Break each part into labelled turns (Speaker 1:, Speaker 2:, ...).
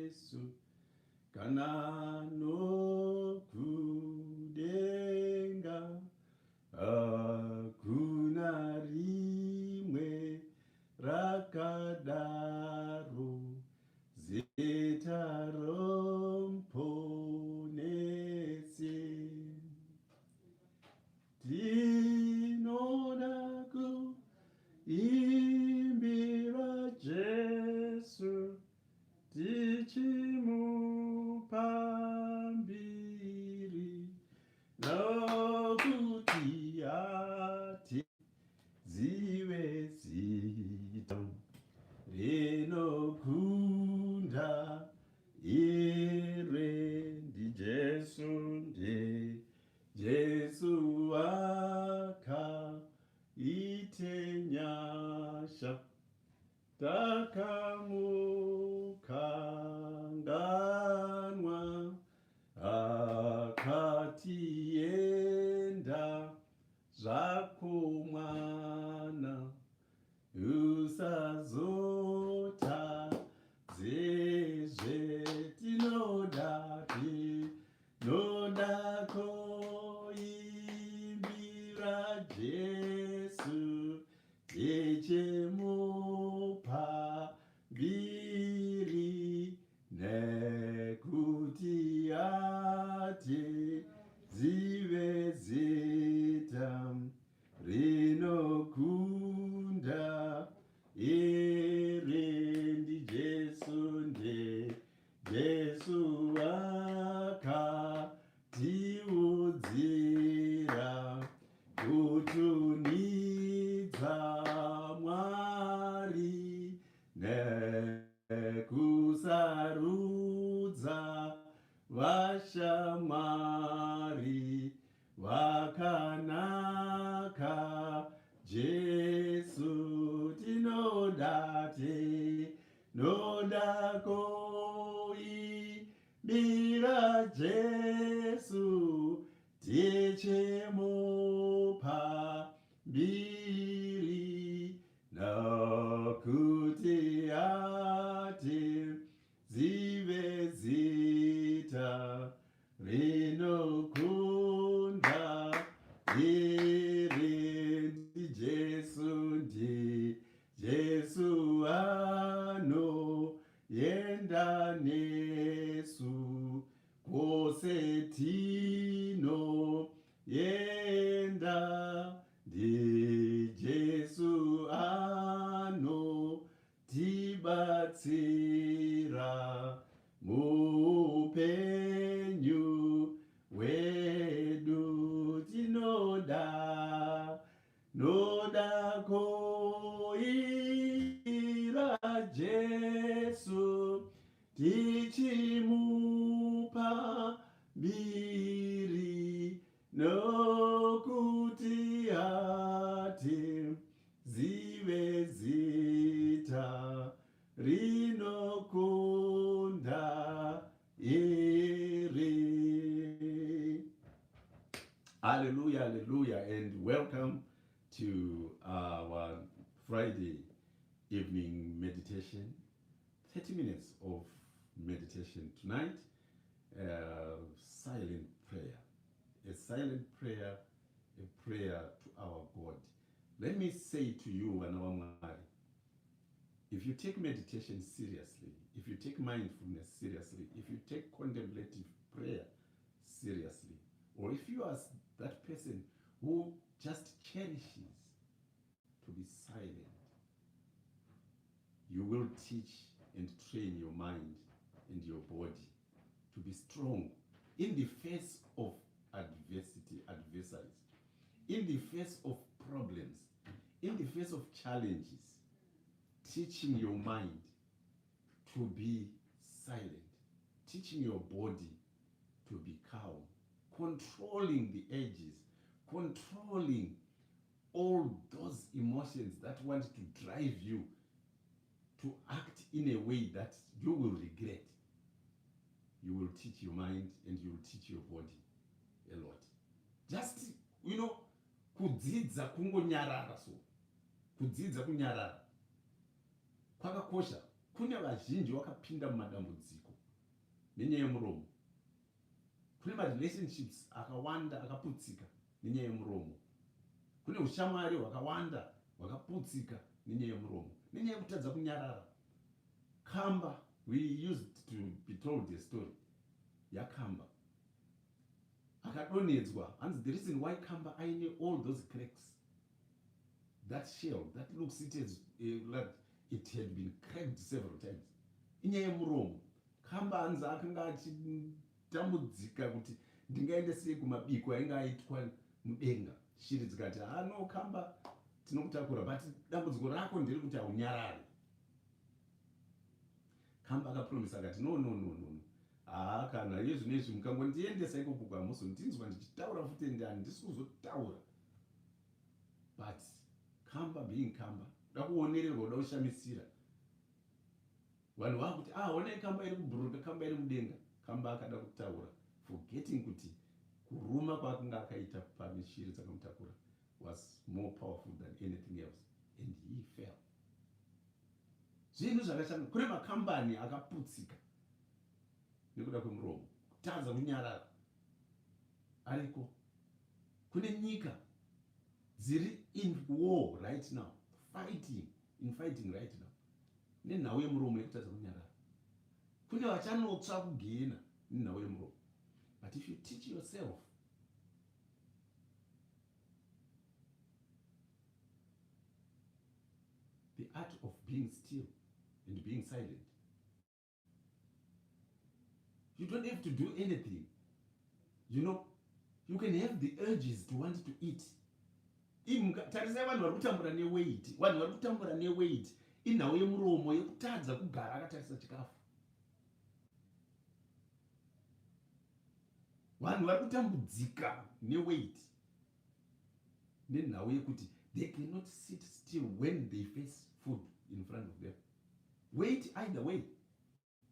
Speaker 1: Jesu kana nokudenga hakuna rimwe rakadaro zita romuponesi tinoda kuimbira Jesu tichimupa mbiri nokuti hatizive zita rinokunda ire ndi Jesu Jesu akaite nyasha takamukanganwa akatienda zvako mwana usazota zezve tinoda koimbira Jesu tichimupa mbiri nekuti hatizive zita rinokunda ire ndi Jesu Jesu akatiudzira kutunidza Mwari nekusarudza vashamwari vakanaka Jesu tinoda koimbira Jesu tichimupa mbiri nokuti hatizive zita rinokunda ire ndi Jesu Jesu anoenda nesu kwose tinoenda ndi Jesu anotibatsira muupenyu hwedu tinoda koimbira Jesu tichimupa mbiri nokuti hatizive zita rinokunda ire. Hallelujah, hallelujah, and welcome to our Friday evening meditation. 30 minutes of meditation tonight. Silent prayer. A silent prayer, a prayer to our God. Let me say to you, Wanawamari, if you take meditation seriously, if you take mindfulness seriously, if you take contemplative prayer seriously, or if you are that person who just cherishes to be silent, you will teach and train your mind and your body to be strong in the face of adversaries, in the face of problems, in the face of challenges, teaching your mind to be silent, teaching your body to be calm, controlling the edges, controlling all those emotions that want to drive you to act in a way that you will regret. You will teach your mind and you will teach your body a lot. Just, kudzidza kungonyarara so. Kudzidza kunyarara. Kwakakosha. Kune vazhinji vakapinda mumadambudziko. nenyaya yemuromo. Kune marelationships akawanda akaputsika nenyaya yemuromo. Kune ushamwari hwakawanda hwakaputsika nenyaya yemuromo, nenyaya yekutadza kunyarara. Kamba, we used to be told a story yakamba akadonhedzwa. Hanzi the reason why kamba aine all those cracks, that shell that looks it as like it had been cracked several times, inyaya yemuromo. Kamba hanzi akanga achitambudzika kuti ndingaende sei kumabiko ainge aitwa mudenga. Shiri dzikati no kamba tinokutakura, but dambudziko rako ndiri kuti haunyarari. Kamba akapromisa akati no, kana iye zvinezvi mukangondiendesa ikoko kwaMuso ndinzwa ndichitaura futi ende handisi kuzotaura. But kamba being kamba, da kuonererwa, da kushamisira. Vanhu vakuti onai kamba iri kubhururuka, kamba iri mudenga. Kamba akada kutaura, forgetting kuti kuruma kwaakanga akaita pane shiri dzakamutakura was more powerful than anything else, and he fell. Zvinhu zvakashanda. Kune makambani akaputsika nekuda kwemuromo, kutadza kunyarara ariko. Kune nyika dziri in war right now, fighting right now, nenhau yemuromo yekutadza kunyarara. Kune vachanotsva kugena nenhau yemuromo. But if you teach yourself the art of being still and being silent, you don't have to do anything. You can have the urges to want to eat. Tarisai vanhu vari kutambura neweight. Vanhu vari kutambura neweight inhau yemuromo yekutadza kugara akatarisa chikafu. Vanhu vari kutambudzika neweight nenhau yekuti they cannot sit still when they face food in front of them. Weight either way.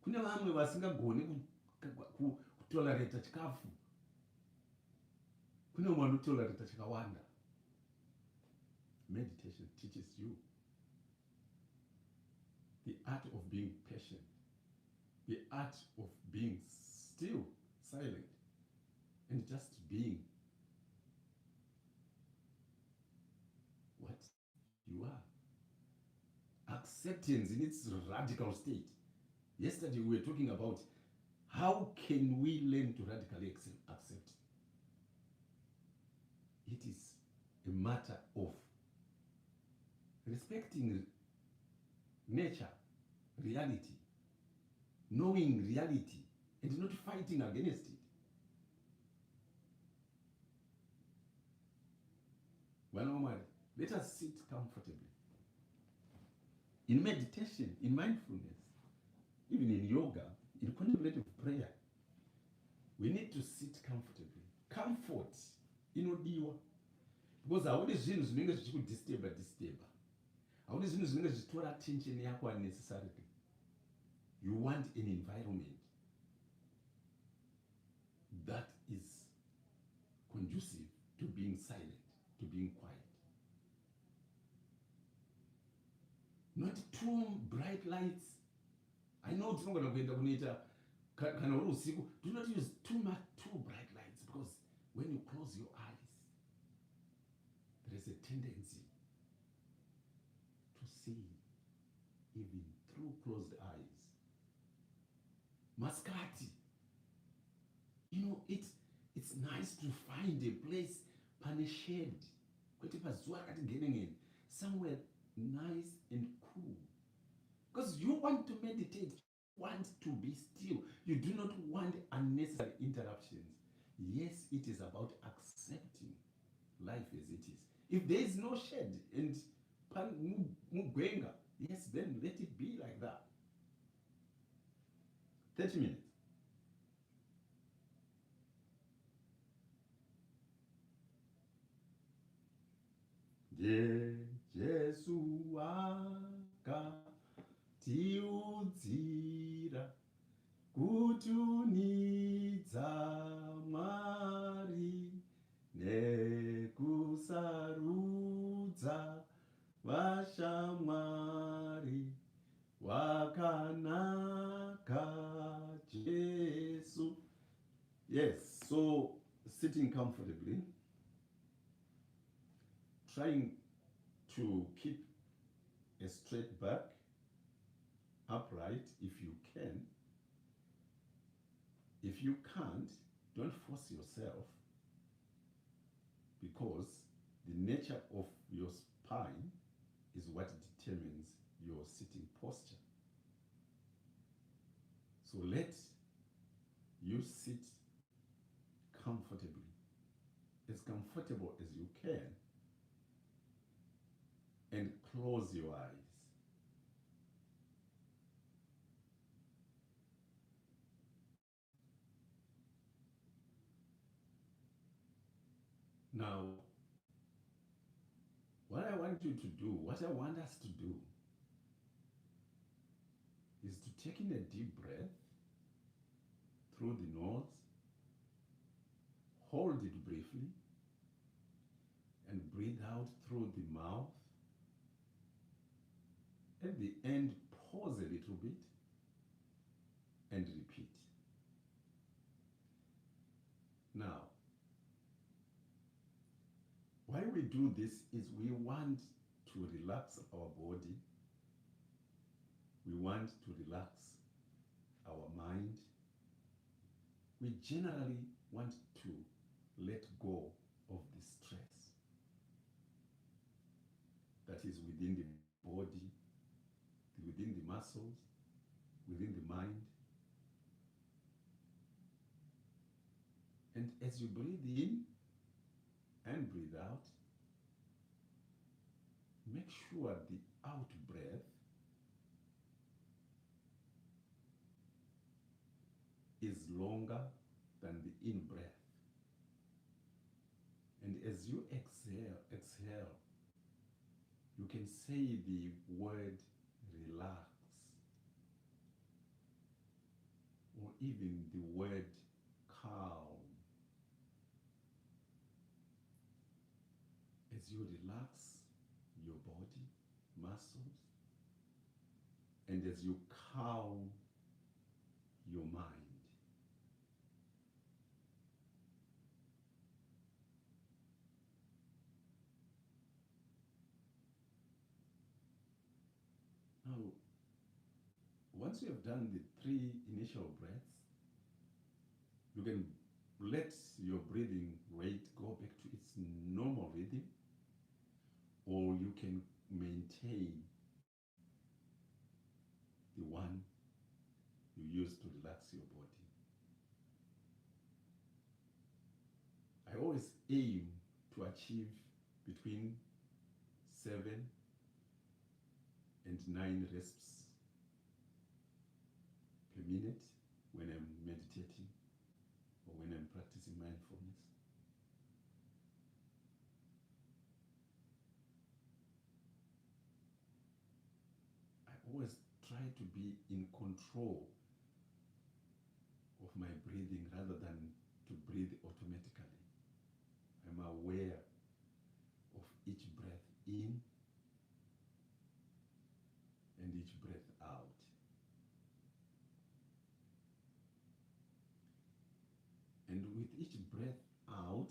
Speaker 1: Kune vamwe vasingagoni kutolerata chikafu. Kune vamwe vanotolerata chakawanda. Meditation teaches you the art of being patient, the art of being still, silent, and just being what you are. Acceptance in its radical state. Yesterday we were talking about how can we learn to radically accept. It is a matter of respecting nature, reality, knowing reality, and not fighting against it. Let us sit comfortably. In meditation, in mindfulness, even in yoga, in contemplative prayer, we need to sit comfortably. Comfort inodiwa. Because haudi zvinhu zvinenge zvichikudisturba. Haudi zvinhu zvinenge zvichitora attention yako unnecessarily. You want an environment that is conducive to being silent, to being quiet. Not too bright lights. I know it's not going to be kunoita kana uri usiku. Do not use too bright lights, because when you close your eyes, there is a tendency to see even through closed eyes. Mascati. It's nice to find a place pane shade. Somewhere nice and cool. Because you want to meditate, you want to be still. You do not want unnecessary interruptions. Yes, it is about accepting life as it is. If there is no shade and mugwenga, yes, then let it be like that. 30 minutes. Jesu akatiudzira kutunidza Mwari nekusarudza vashamwari wakanaka Jesu. Yes, so sitting comfortably, trying to keep a straight back, upright if you can. If you can't, don't force yourself, because the nature of your spine is what determines your sitting posture. So let you sit comfortably, as comfortable as you can, and close your eyes. Now, what I want you to do, what I want us to do, is to take in a deep breath through the nose, hold it briefly, and breathe out through the mouth. At the end, pause a little bit and repeat. Now, why we do this is we want to relax our body. We want to relax our mind. We generally want to let go of the stress that is within the body, within the muscles, within the mind. And as you breathe in and breathe out, make sure the out breath is longer than the in breath. And as you exhale, you can say the word relax, or even the word calm. As you relax your body, muscles, and as you calm your mind. Now, once you have done the 3 initial breaths, you can let your breathing rate go back to its normal rhythm, or you can maintain the one you use to relax your body. I always aim to achieve between 7 and 9 reps per minute when I'm meditating or when I'm practicing mindfulness. I always try to be in control of my breathing rather than to breathe automatically. I'm aware of each breath in and each breath out. And with each breath out,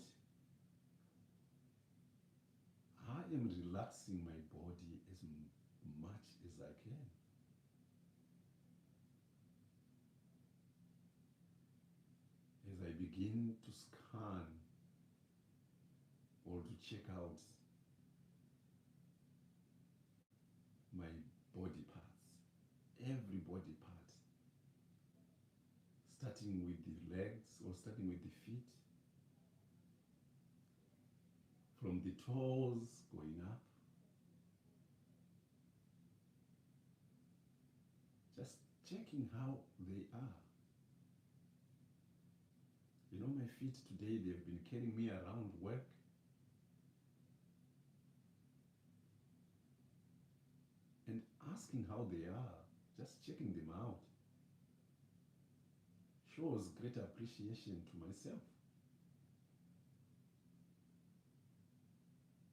Speaker 1: I am relaxing my body as much as I can. As I begin to scan or to check out my body parts, every body part, starting with the legs or starting with the feet, from the toes going up, just checking how they are. You know, my feet today, they've been carrying me around work. And asking how they are, just checking them out, shows great appreciation to myself.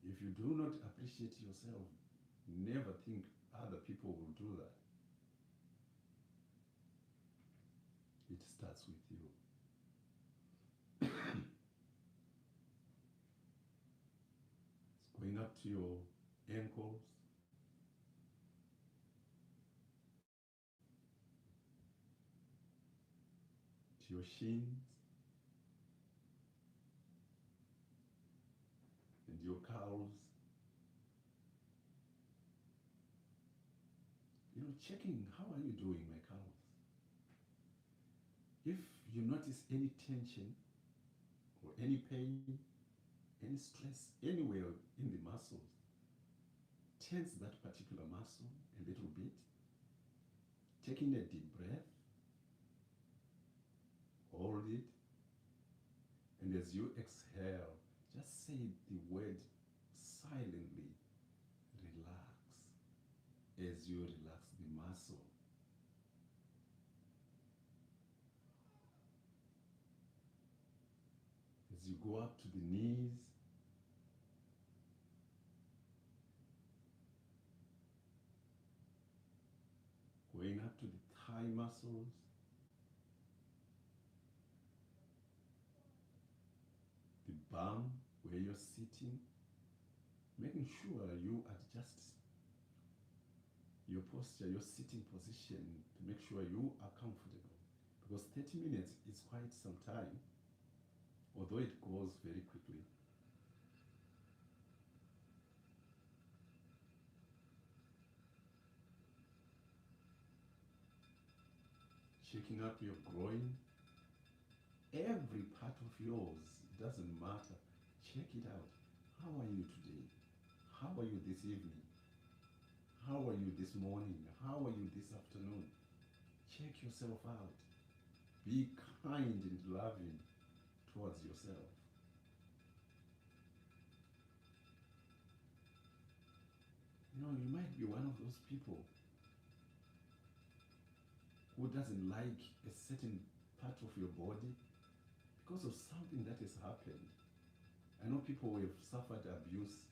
Speaker 1: If you do not appreciate yourself, never think other people will do that. It starts with you. to your ankles, to your shins, and your calves. You know, checking, how are you doing, my calves? If you notice any tension or any pain, any stress anywhere in the muscles, tense that particular muscle a little bit, taking a deep breath, hold it, and as you exhale, just say the word silently, relax, as you relax the muscle. As you go up to the knees, going up to the thigh muscles, the bum where you're sitting, making sure you adjust your posture, your sitting position to make sure you are comfortable. Because 30 minutes is quite some time, although it goes very quickly. Checking up your groin, every part of yours, it doesn't matter. Check it out. How are you today? How are you this evening? How are you this morning? How are you this afternoon? Check yourself out. Be kind and loving towards yourself. You know, you might be one of those people who doesn't like a certain part of your body because of something that has happened. I know people who have suffered abuse,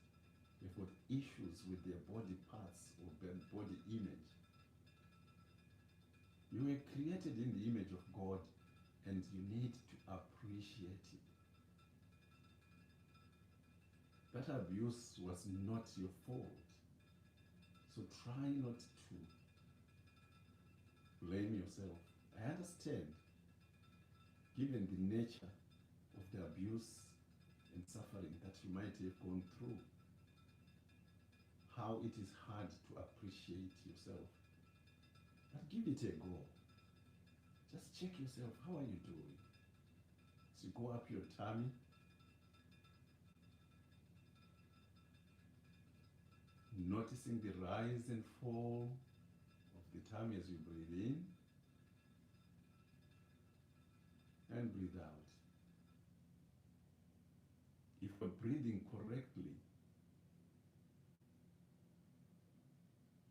Speaker 1: they've got issues with their body parts or body image. You were created in the image of God and you need to appreciate it. That abuse was not your fault. So try not to blame yourself. I understand, given the nature of the abuse and suffering that you might have gone through, how it is hard to appreciate yourself. But give it a go. Just check yourself. How are you doing? So you go up your tummy. Noticing the rise and fall of the tummy as you breathe in and breathe out. If you're breathing correctly,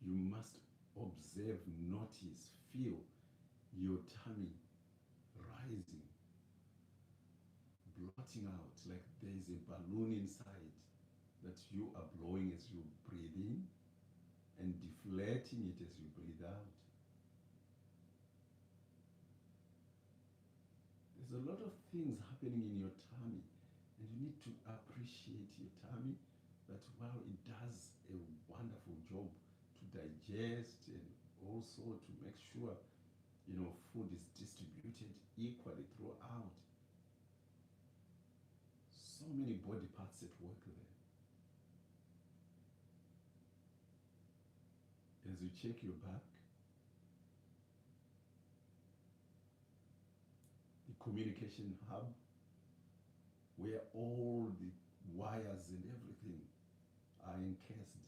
Speaker 1: you must observe, notice, feel your tummy rising, blotting out like there is a balloon inside that you are blowing as you breathe in and deflating it as you breathe out. There's a lot of things happening in your tummy, and you need to appreciate your tummy, that while it does a wonderful job to digest and also to make sure, you know, food is distributed equally throughout. So many body parts at work there. As you check your back, the communication hub, where all the wires and everything are encased,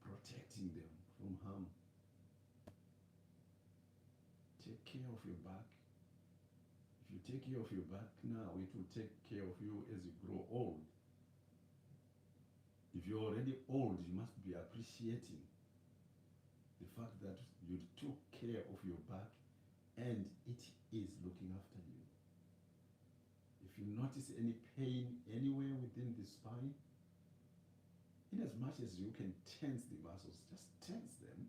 Speaker 1: protecting them from harm. Take care of your back. If you take care of your back now, it will take care of you as you grow old. If you're already old, you must be appreciating the fact that you took care of your back and it is looking after you. If you notice any pain anywhere within the spine, in as much as you can tense the muscles, just tense them.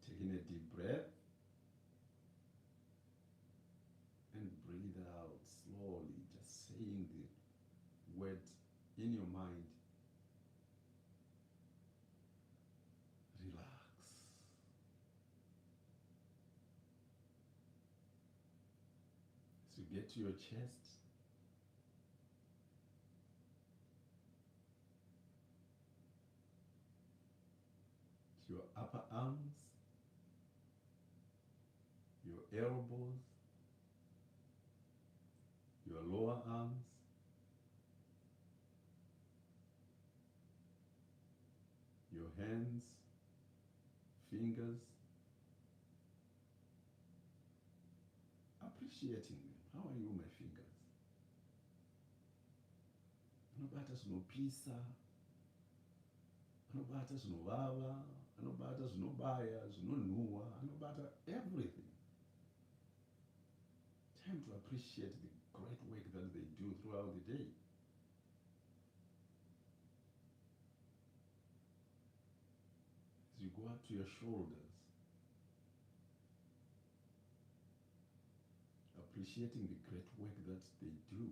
Speaker 1: Taking a deep breath and breathe out slowly, just saying the word in your mind, As you get to your chest, to your upper arms, your elbows, your lower arms, your hands, fingers, appreciating them. How are you, my fingers? Anobata zvinopisa, anobata zvinovava, anobata zvinobaya, zvinonhuhwa, anobata everything. Time to appreciate the great work that they do throughout the day. As you go up to your shoulders, appreciating the great work that they do.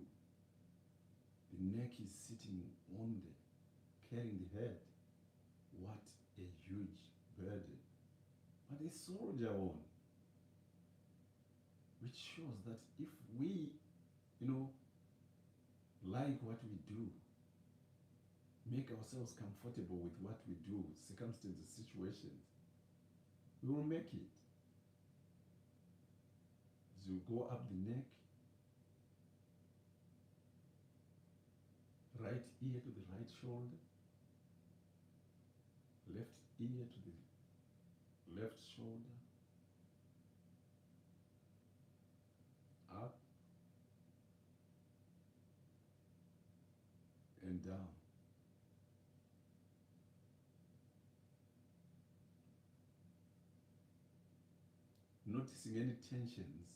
Speaker 1: The neck is sitting on the, carrying the head. What a huge burden. But a soldier on, which shows that if we, like what we do, make ourselves comfortable with what we do, circumstances, situations, we will make it. As you go up the neck, right ear to the right shoulder, left ear to the left shoulder, up and down. Noticing any tensions,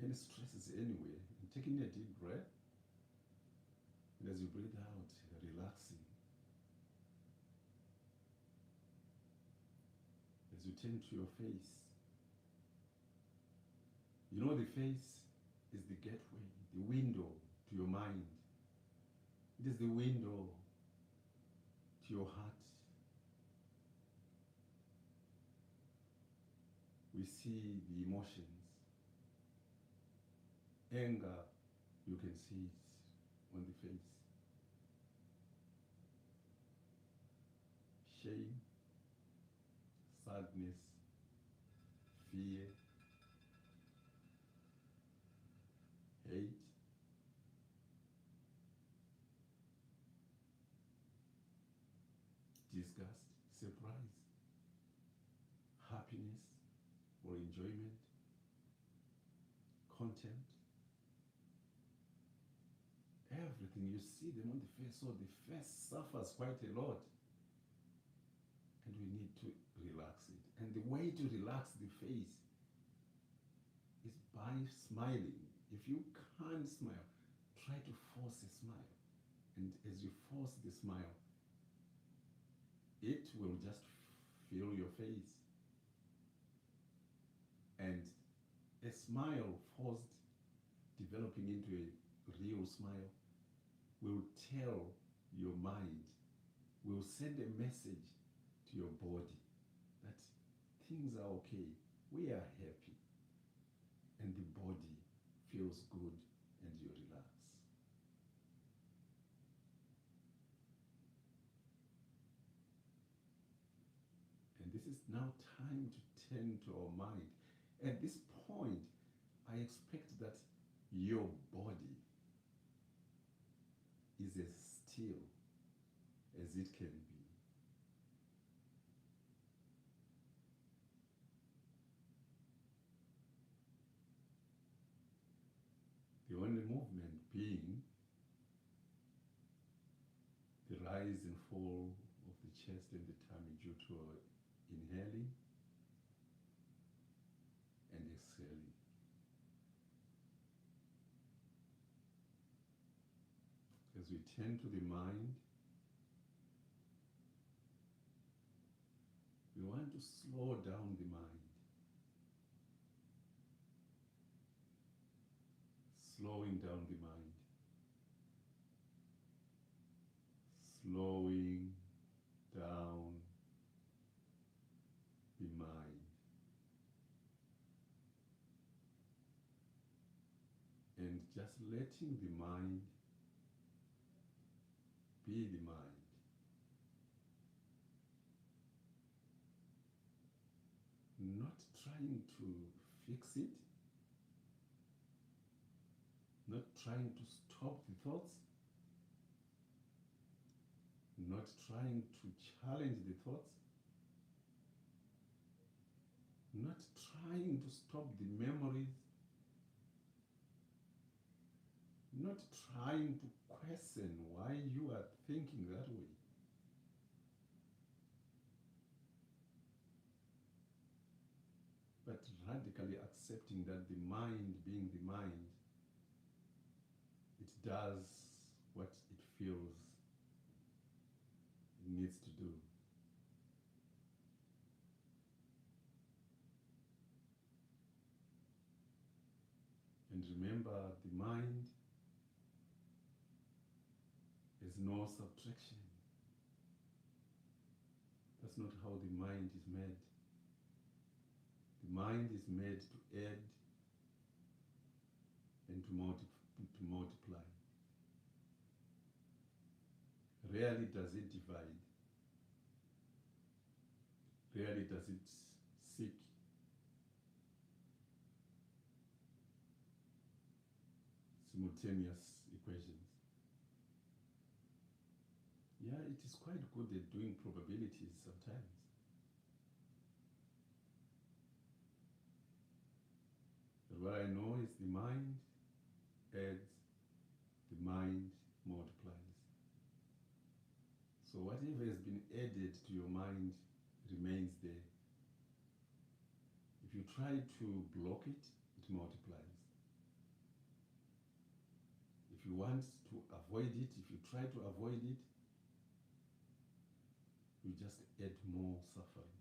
Speaker 1: any stresses anywhere, and taking a deep breath. And as you breathe out, relaxing. As you turn to your face, the face is the gateway, the window to your mind. It is the window to your heart. We see the emotions. Anger, you can see it on the face. Shame, sadness, fear, hate, disgust, surprise, happiness or enjoyment, contempt. Everything, you see them on the face, so the face suffers quite a lot. And we need to relax it. And the way to relax the face is by smiling. If you can't smile, try to force a smile. And as you force the smile, it will just fill your face. And a smile forced, developing into a real smile, will tell your mind, will send a message to your body that things are okay, we are happy, and the body feels good and you relax. And this is now time to turn to our mind. At this point, I expect that your body is as still as it can be. The only movement being the rise and fall of the chest and the tummy due to our inhaling and exhaling. As we turn to the mind, we want to slow down the mind. Slowing down the mind. Slowing down the mind. just letting the mind be the mind. Not trying to fix it, not trying to stop the thoughts, not trying to challenge the thoughts, not trying to stop the memories, not trying to question why you are thinking that way. But radically accepting that the mind, being the mind, it does what it feels it needs to do. And remember, the mind is no subtraction. That's not how the mind is made. The mind is made to add and to multiply. Rarely does it divide. Rarely does it seek simultaneous equations. Yeah, it is quite good at doing probabilities sometimes. But what I know is the mind adds, the mind multiplies. So whatever has been added to your mind remains there. If you try to block it, it multiplies. If you want to avoid it, if you try to avoid it, you just add more suffering.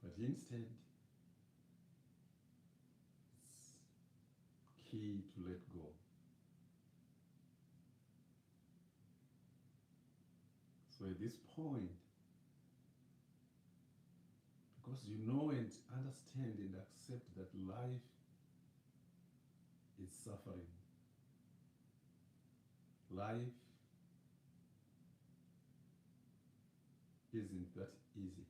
Speaker 1: But instead, it's key to let go. So at this point, because you know and understand and accept that life is suffering, life isn't that easy.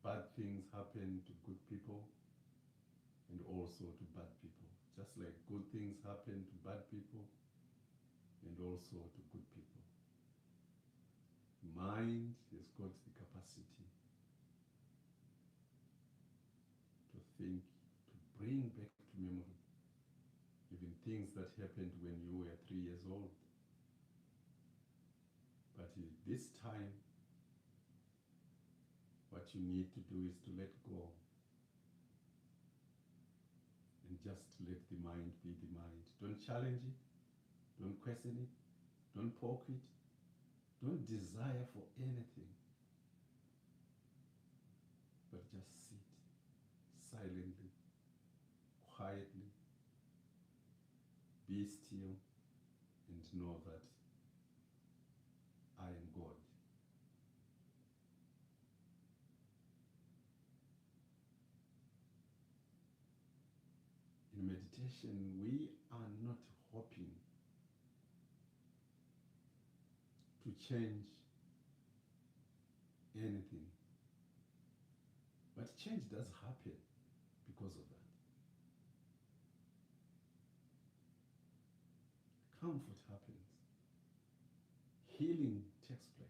Speaker 1: Bad things happen to good people and also to bad people. Just like good things happen to bad people and also to good people. Mind has got the capacity to think, to bring back to memory even things that happened when you were 3 years old. But this time, what you need to do is to let go and just let the mind be the mind. Don't challenge it, don't question it, don't poke it, don't desire for anything, but just sit silently, quietly, be still, and know that I am God. In meditation, we are not hoping to change anything, but change does happen because of that. Comfort happens. Healing takes place.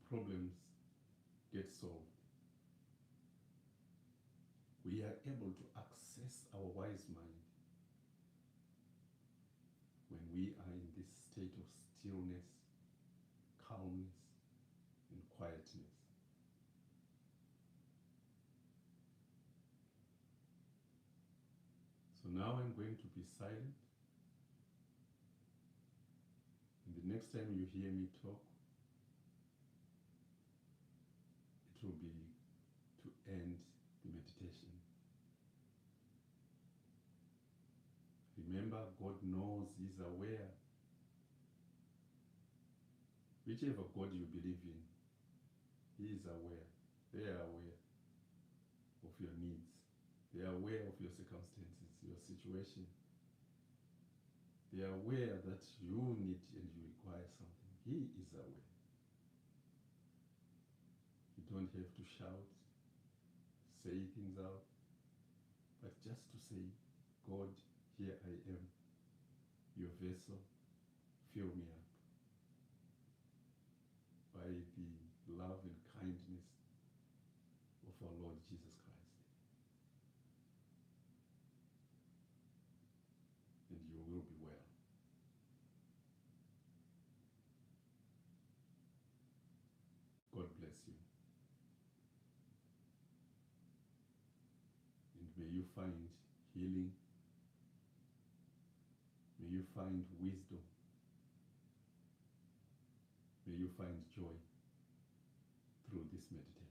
Speaker 1: Problems get solved. We are able to access our wise mind when we are in this state of stillness, calmness, and quietness. So now I'm going to be silent. And the next time you hear me talk, it will be to end the meditation. Remember, God knows, He's aware Whichever God you believe in, He is aware. They are aware of your needs. They are aware of your circumstances, your situation. They are aware that you need and you require something. He is aware. You don't have to shout, say things out, but just to say, God, here I am, your vessel, fill me up by the love and kindness of our Lord Jesus Christ. And you will be well. God bless you. And may you find healing. May you find wisdom. May you find joy through this meditation.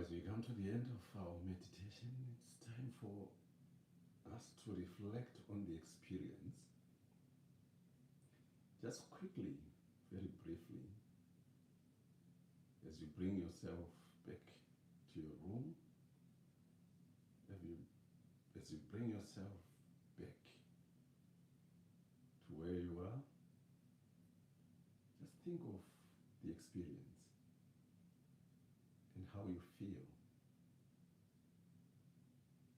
Speaker 1: as we come to the end of our meditation, it's time for us to reflect on the experience. Just quickly, very briefly, as you bring yourself back to your room, as you bring yourself back to where you are, just think of the experience and how you feel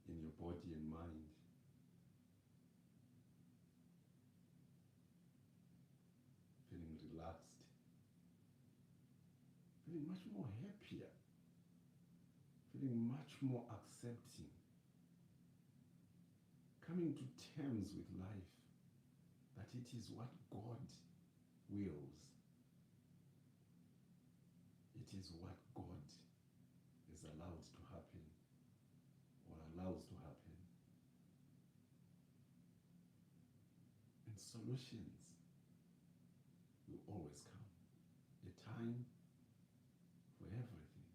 Speaker 1: in your body and mind. Feeling relaxed, feeling much more happier, feeling much more accepting, coming to terms with life, that it is what God wills. It is what God is allowed to happen or allows to happen. And solutions will always come. A time for everything.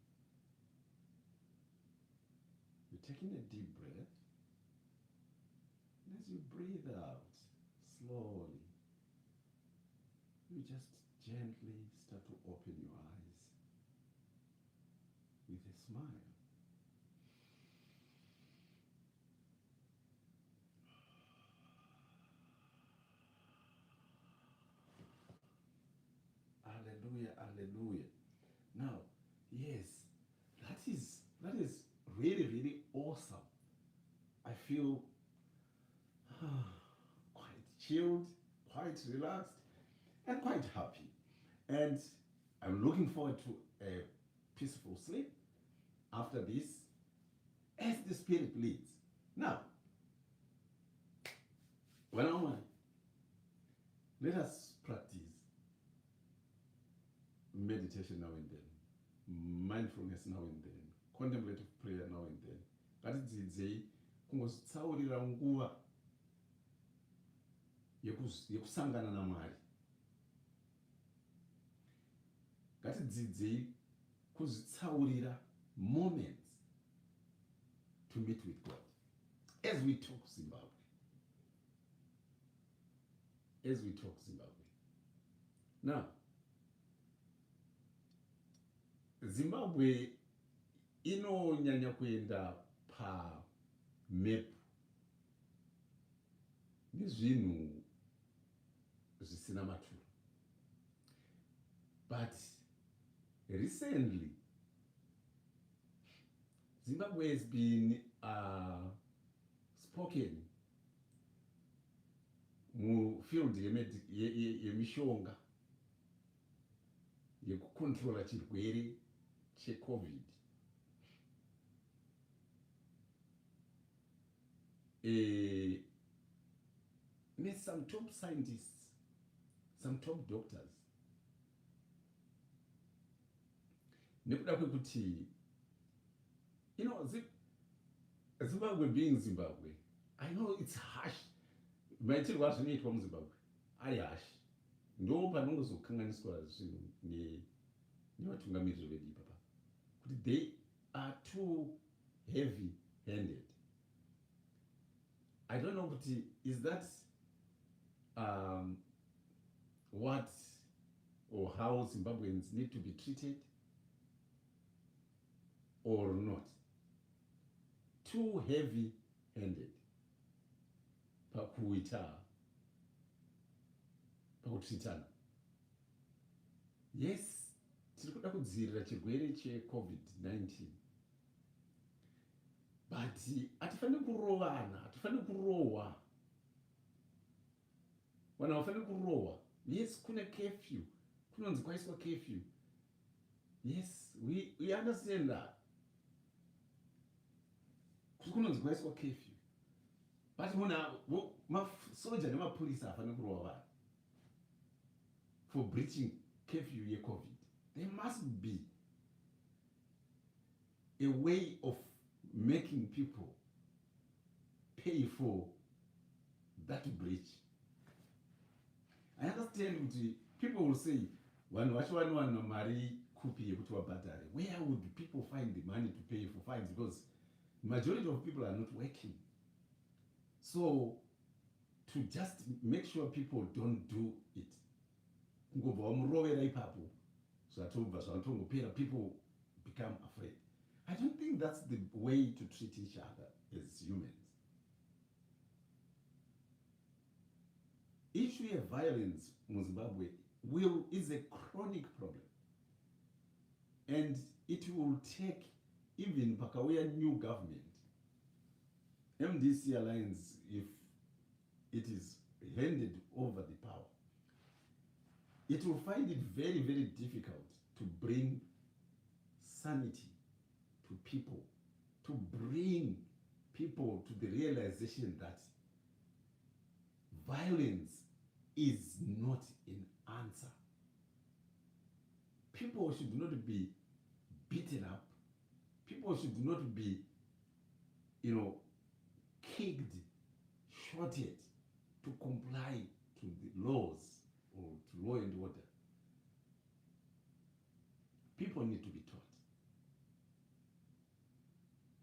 Speaker 1: You're taking a deep breath. And as you breathe out slowly, you just gently start to open your eyes with a smile. Hallelujah, hallelujah. Now, yes, that is really, really awesome. I feel quite chilled, quite relaxed, and quite happy. And I'm looking forward to a peaceful sleep after this, as the Spirit leads. Now, let us practice meditation now and then, mindfulness now and then, contemplative prayer now and then. Ngatidzidzei kungozitsaurira nguva yekusangana naMwari. Ngatidzidzei kuzitsaurira moments to meet with God as we talk Zimbabwe. As we talk Zimbabwe. Now, Zimbabwe inonyanya kuenda pa map nezvinhu zvisina maturo. But recently, Zimbabwe has been spoken mufield yemishonga yekukontrola chirwere cheCovid. There's some top scientists, some top doctors. Nekuda kwekuti, you know, Zimbabwe being Zimbabwe, I know it's harsh. Maitirwo azvinoitwa muZimbabwe ari harsh. Ndo panongozokanganiswa zvinhu nevatungamiriri vedu ipapa. Kuti they are too heavy-handed. I don't know, but is that what or how Zimbabweans need to be treated or not? Too heavy-handed. Pakutritana. Yes, tiri kuda kudzivirira chirwere cheCovid-19. But hatifaniri kurovana, hatifaniri kurohwa. Vanhu havafaniri kurohwa. Yes, kuna curfew. Kunonzi kwaiswa curfew. Yes, we understand that. Kunonzi kwaiswa curfew. But masoja nemapurisa havafaniri kurohwa vanhu for breaching curfew yeCovid. There must be a way of making people pay for that breach. I understand that people will say, vanhu vacho vanowana mari kupi yekuti wabhadhare? Where would people find the money to pay for fines? Because the majority of people are not working. So to just make sure people don't do it, ngobva wamurovera ipapo zvatobva zvanotongopera, people become afraid. I don't think that's the way to treat each other as humans. Issue of violence in Zimbabwe is a chronic problem, and it will take, even pakauya new government, MDC Alliance, if it is handed over the power, it will find it very, very difficult to bring sanity to people, to bring people to the realization that violence is not an answer. People should not be beaten up. People should not be, kicked, shorted to comply to the laws or to law and order. People need to be taught.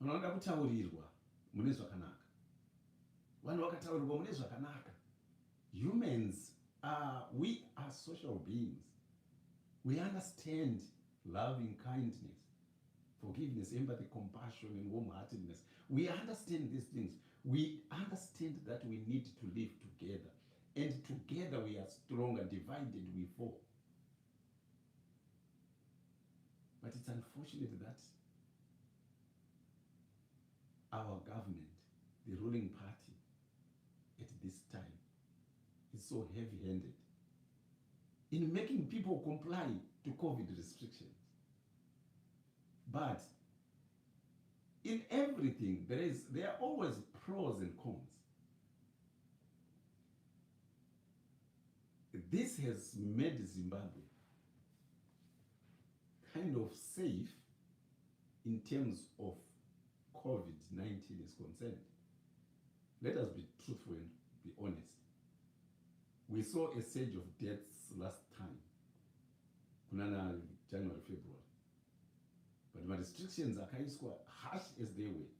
Speaker 1: Vanoda kutaurirwa mune zvakanaka. Vanhu vakataurirwa mune zvakanaka. Humans we are social beings. We understand loving kindness, forgiveness, empathy, compassion, and warm-heartedness. We understand these things. We understand that we need to live together. And together we are stronger, divided we fall. But it's unfortunate that our government, the ruling party at this time, is so heavy-handed in making people comply to COVID restrictions. But in everything, there are always pros and cons. This has made Zimbabwe kind of safe in terms of COVID-19 is concerned. Let us be truthful and be honest. We saw a surge of deaths last time, kunana January, February. But the restrictions are harsh as they were,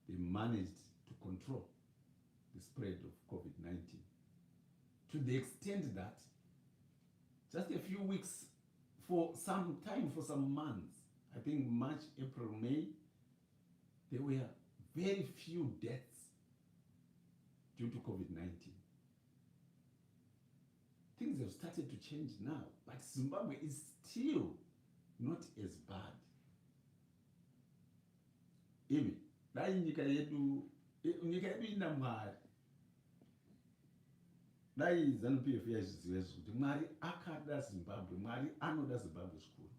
Speaker 1: they managed to control the spread of COVID-19 to the extent that just a few weeks, for some time, for some months, I think March, April, May, there were very few deaths due to COVID-19. Things have started to change now, but Zimbabwe is still not as bad. Imi, dai nyika yedu ina Mwari. Dai ZANU-PF yazviziva kuti Mwari akada Zimbabwe, Mwari anoda Zimbabwe zvikuru.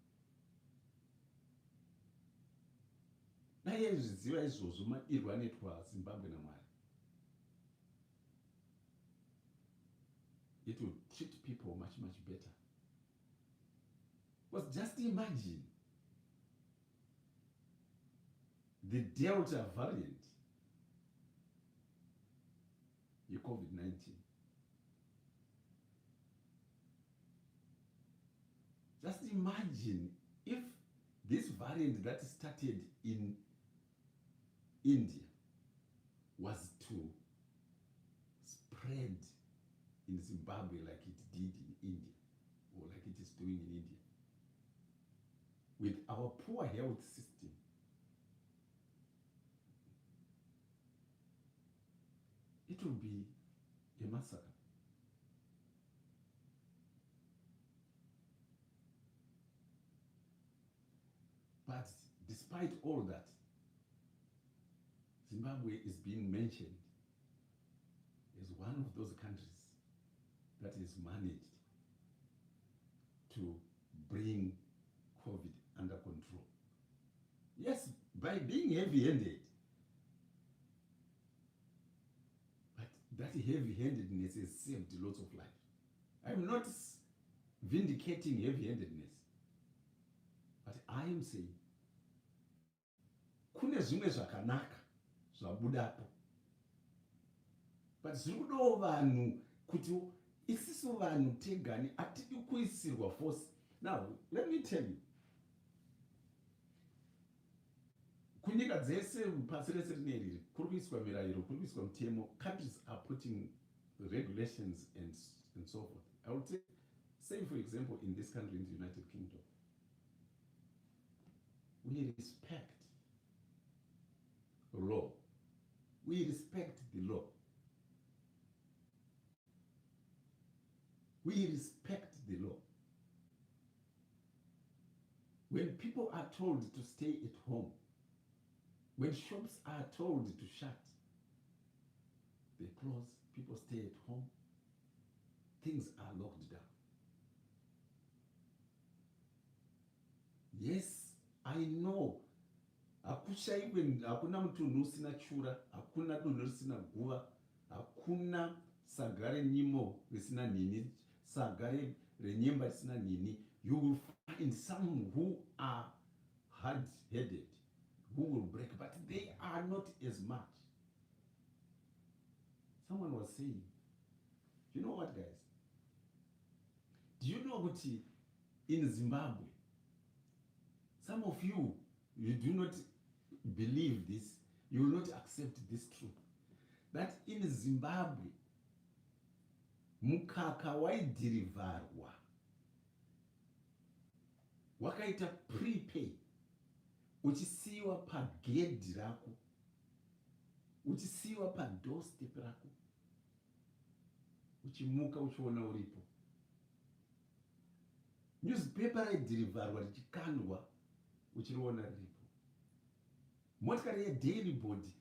Speaker 1: Dai yazviziva izvozvo madirwa anoitwa Zimbabwe naMwari, it would treat people much, much better. Because just imagine the Delta variant, your COVID-19. Just imagine if this variant that started in India was to spread in Zimbabwe like it did in India, or like it is doing in India. With our poor health system, it will be a massacre. But despite all that, Zimbabwe is being mentioned as one of those countries that is managed to bring COVID under control. Yes, by being heavy-handed. But that heavy-handedness has saved lots of lives. I'm not vindicating heavy-handedness, but I am saying kune zvimwe zvakanaka zvabudapo. But zviri kudawo vanhu kuti isisu vanhu tegani atidi kuisirwa force Now, let me tell you, kunyika dzese pasi rese rineri kuri kuiswa mirayiro, kuri kuiswa mutemo. Countries are putting regulations and so forth. I would say for example, in this country, in the United Kingdom, we respect law. We respect the law. We respect the law. When people are told to stay at home, when shops are told to shut, they close, people stay at home, things are locked down. Yes, I know. Hakuna mutunhu usina chura, hakuna dunhu risina guva, hakuna saga renyimo risina nini, saga renyemba risina nini. You will find some who are hard-headed, who will break, but they are not as much. Someone was saying, you know what, guys? Do you know what in Zimbabwe, some of you do not believe this, you will not accept this truth, that in Zimbabwe, mukaka waidhirivharwa, wakaita prepay, uchisiwa pagedhi rako, uchisiwa padoorstep rako, uchimuka uchiona uripo. Newspaper raidhirivharwa richikandwa uchiriona riripo. Motikari yeDaily Board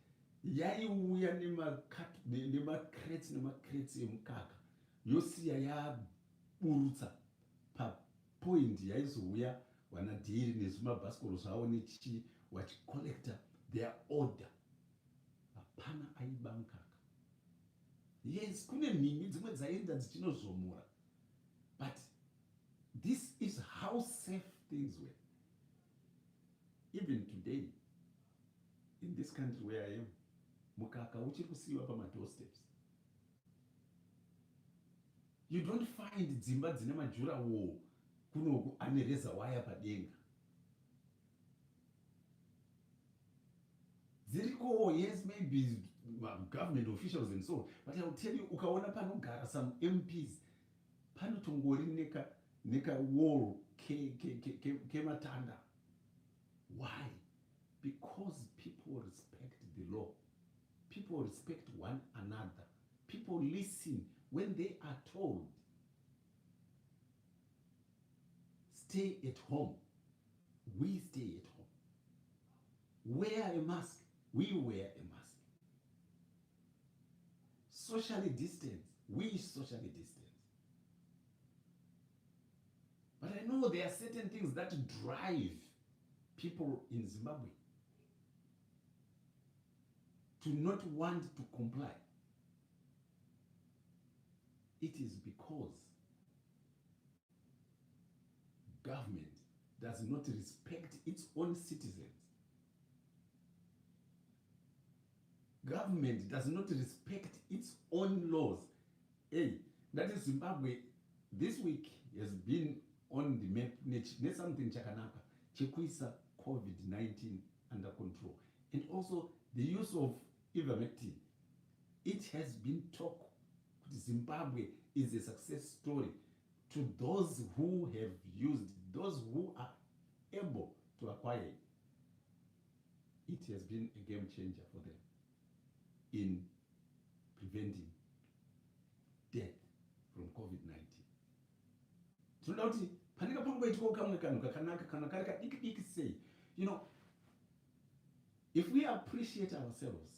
Speaker 1: yaiuya nemacrates emukaka, yosiya yaburutsa papoint yaizouya vanaDaily nezvimabhasikoro zvavo nechichi vachicollecta their order. Hapana aiba mukaka. Yes, kune mhimbi dzimwe dzaenda dzichinozomora, but this is how safe things were. Even today, in this country where I am, mukaka uchiri kusiyiwa pamadoorsteps. You don't find dzimba dzine majurahall kunoku ane razor wire padenga. Dziriko, yes, maybe government officials and so on, but I will tell you, ukaona panogara some MPs, panotongori neka wall kematanda. Why? Because people respect the law. People respect one another. People listen when they are told, stay at home. We stay at home. Wear a mask. We wear a mask. Socially distance. We socially distance. But I know there are certain things that drive people in Zimbabwe to not want to comply. It is because government does not respect its own citizens. Government does not respect its own laws. Hey, that is Zimbabwe this week has been on the map. Something chakanaka chekuisa COVID-19 under control, and also the use of ivermectin. It has been talked. Zimbabwe is a success story to those who have used, those who are able to acquire it. It has been a game changer for them in preventing death from COVID-19. You know, if we appreciate ourselves,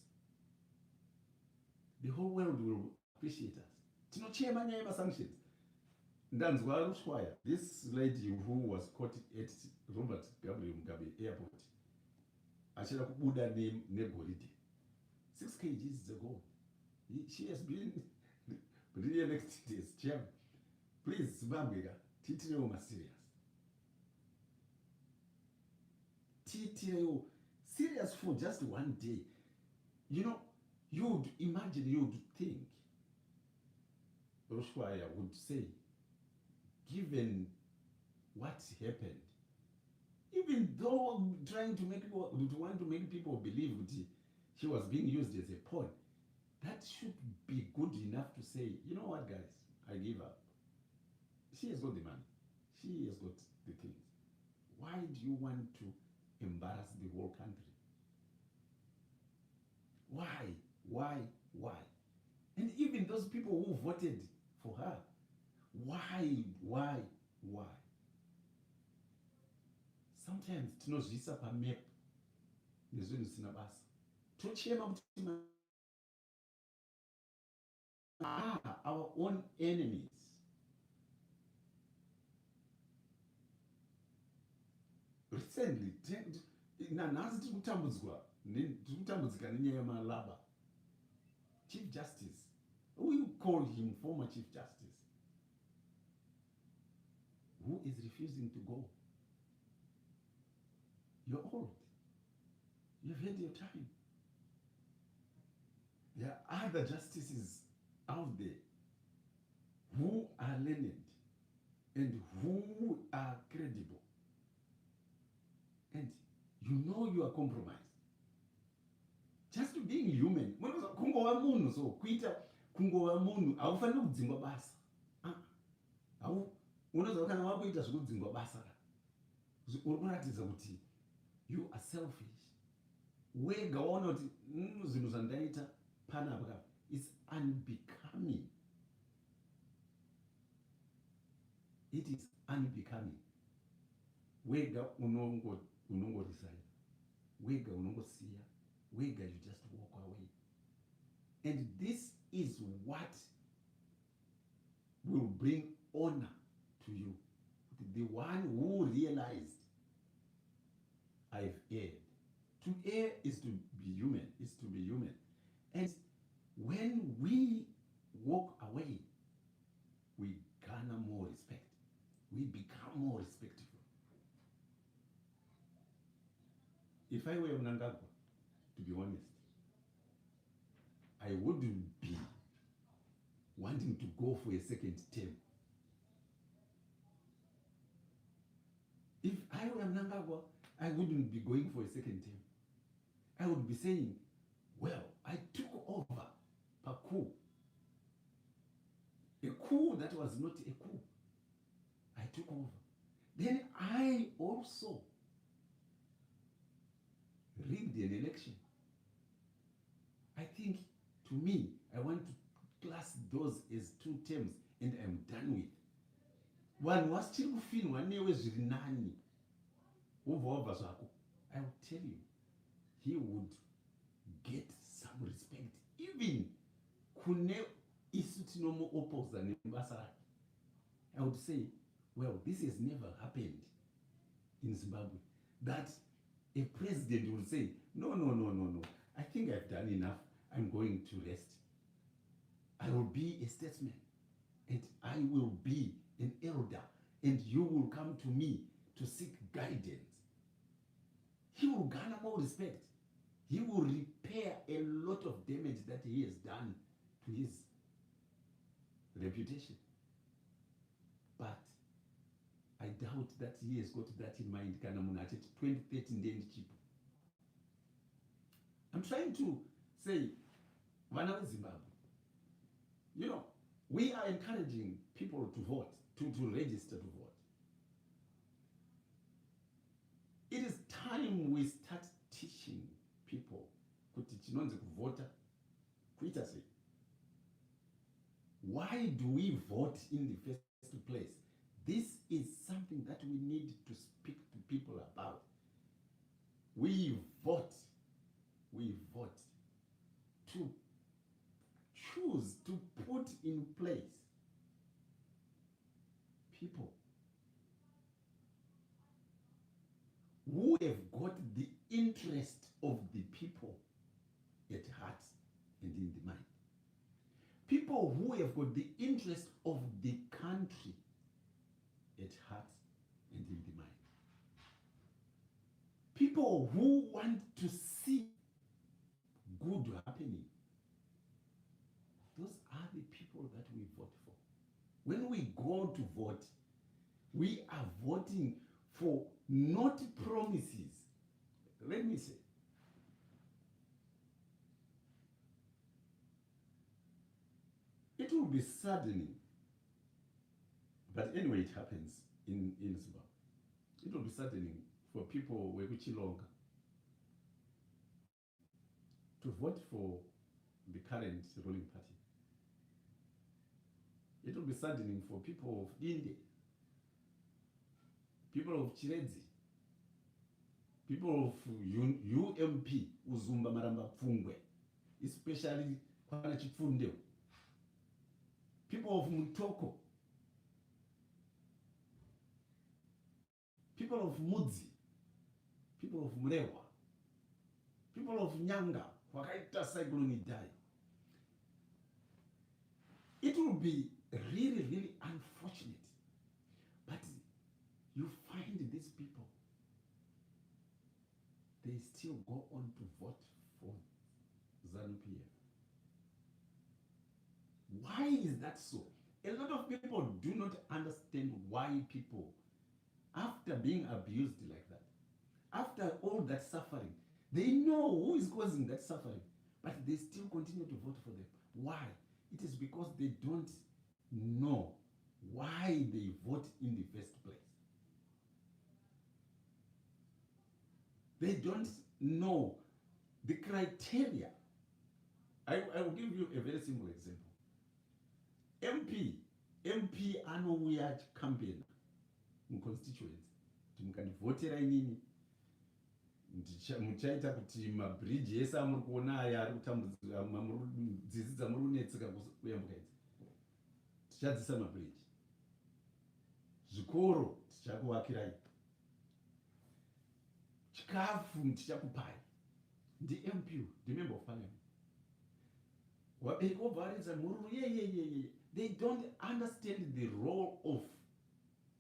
Speaker 1: the whole world will appreciate us. Tinochema nyaya yemasanctions. Ndanzwa Rushwaya, this lady who was caught at Robert W. Mugabe airport, achida kubuda negoride 6 kgs ago. She has been re-elected as chairman. Please, Zimbabwe, titireo serious. Titireo serious for just one day. You know, you would imagine, you would think, Rushwaya would say, given what happened. Even though trying to make people, to want to make people believe that she was being used as a pawn, that should be good enough to say, you know what, guys, I give up. She has got the money. She has got the things. Why do you want to embarrass the whole country? Why? Why? Why? And even those people who voted for her, why? Why? Why? Sometimes tinozvisa pamap nezvinhu zvisina basa. Tochema kuti our own enemies. Recently, nanhasi tiri kutambudzika nenyaya yemalaba. Chief Justice, we call him former Chief Justice, who is refusing to go. You're old. You've had your time. There are other justices out there who are learned and who are credible. And you know you are compromised. Just being human. Kungova munhu so kuita kungova munhu haufaniri kudzingwa basa. Unozwa kana wakuita zvekudzingwa basa uri kuratidza kuti you are selfish. Wega waona kuti zvinhu zvandaita panapa it's unbecoming. It is unbecoming. Wega unongoresign. Wega unongosiya. Wega you just walk away. And this is what will bring honor to you. The one who realized I've erred. To err is to be human, is to be human. And when we walk away, we garner more respect. We become more respectful. If I were Mnangagwa, to be honest, I wouldn't be wanting to go for a second term. If I were Mnangagwa, I wouldn't be going for a second term. I would be saying, well, I took over a coup. A coup that was not a coup. I took over. Then I also rigged an election. I think, to me, I want to class those as 2 terms and I'm done with. One was still fin, one was rinani. Over zvako. I will tell you, he would get some respect. Even kune isu tinomo opposa nebasa rake. I would say, well, this has never happened in Zimbabwe. That a president will say, no. I think I've done enough. I'm going to rest. I will be a statesman and I will be an elder and you will come to me to seek guidance. He will garner more respect. He will repair a lot of damage that he has done to his reputation. But I doubt that he has got that in mind. 2013 then cheap. I'm trying to say, Vana Zimbabwe, you know, we are encouraging people to vote, to register to vote. It is time we start teaching people kuti chinonzi kuvota kuita sei. Why do we vote in the first place? This is something that we need to speak to people about. We vote to choose, to put in place people who have got the interest of the people at heart and in the mind. People who have got the interest of the country at heart and in the mind. People who want to see good happening. Those are the people that we vote for. When we go to vote, We are voting for not promises. Let me say, it will be saddening, but anyway, it happens in Zimbabwe. It will be saddening for people wekuchilonga to vote for the current ruling party. It will be saddening for people of India, people of Chiredzi, people of UMP, Uzumba Maramba Pfungwe, especially Kwana Chipfundeo, people of Mutoko, people of Mudzi, people of Murehwa, people of Nyanga, Wakaita Cyclone Idai. It will be really, really unfortunate, but you find these people, they still go on to vote for ZANU-PF. Why is that so? A lot of people do not understand why people, after being abused like that, after all that suffering, they know who is causing that suffering, but they still continue to vote for them. Why? It is because they don't know why they vote in the first place. They don't know the criteria. I will give you a very simple example. MP anouya campaign muconstituency kuti mukandivhotera inini muchaita kuti mabridge ese amuri kuona aya ari kutambudzika nzizi dzamuri kunetseka kuyambuka idzi tichadzisa mabridge, zvikoro tichakuvakirai, chikafu tichakupai. NdiMP, the member of parliament. They don't understand the role of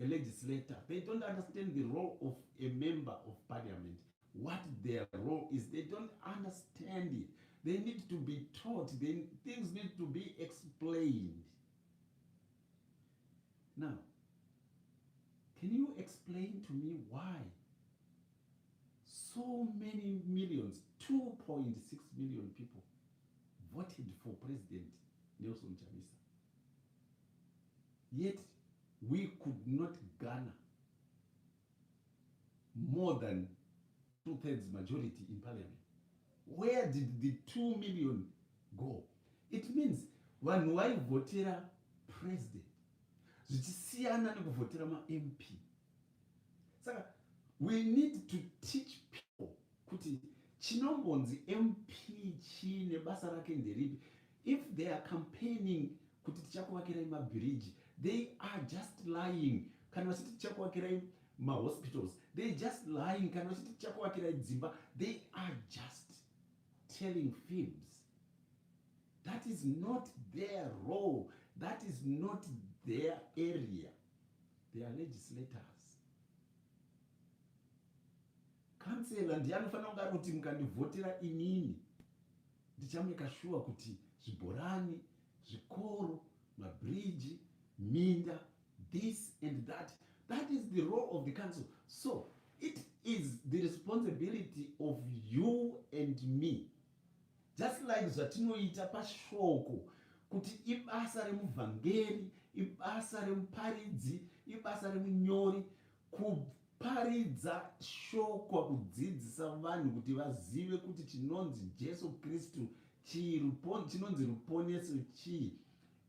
Speaker 1: a legislator. They don't understand the role of a member of parliament. What their role is, they don't understand it. They need to be taught. Things need to be explained. Now, can you explain to me why so many millions, 2.6 million people, voted for President Nelson Chamisa? Yet, we could not garner more than 2/3 majority in parliament. Where did the 2 million go? It means vanhu vaivhotera president zvichisiyana nekuvhotera maMP. Saka we need to teach people kuti chinombonzi MP chine basa rake nderipi. If they are campaigning kuti tichakuvakirai mabridge, they are just lying. Kana vachiti tichakuvakirai mahospitals, they just lying. Kana vachiti tichakuvakirai dzimba, they are just telling fibs. That is not their role. That is not their area. They are legislators. Kansela ndiye anofanira kugara kuti mukandivhotera inini ndichameka sure kuti zvibhorani, zvikoro, mabridge, minda, this and that. That is the role of the council. So it is the responsibility of you and me, just like zvatinoita pashoko, kuti ibasa remuvhangeri, ibasa remuparidzi, ibasa remunyori kuparidza shoko, kudzidzisa vanhu kuti vazive kuti chinonzi Jesu Kristu chinonzi ruponeso chii.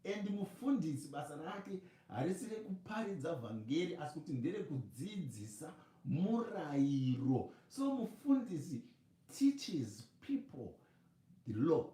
Speaker 1: And mufundisi basa rake harisi rekuparidza vhangeri asi kuti nderekudzidzisa murayiro. So mufundisi teaches people the law,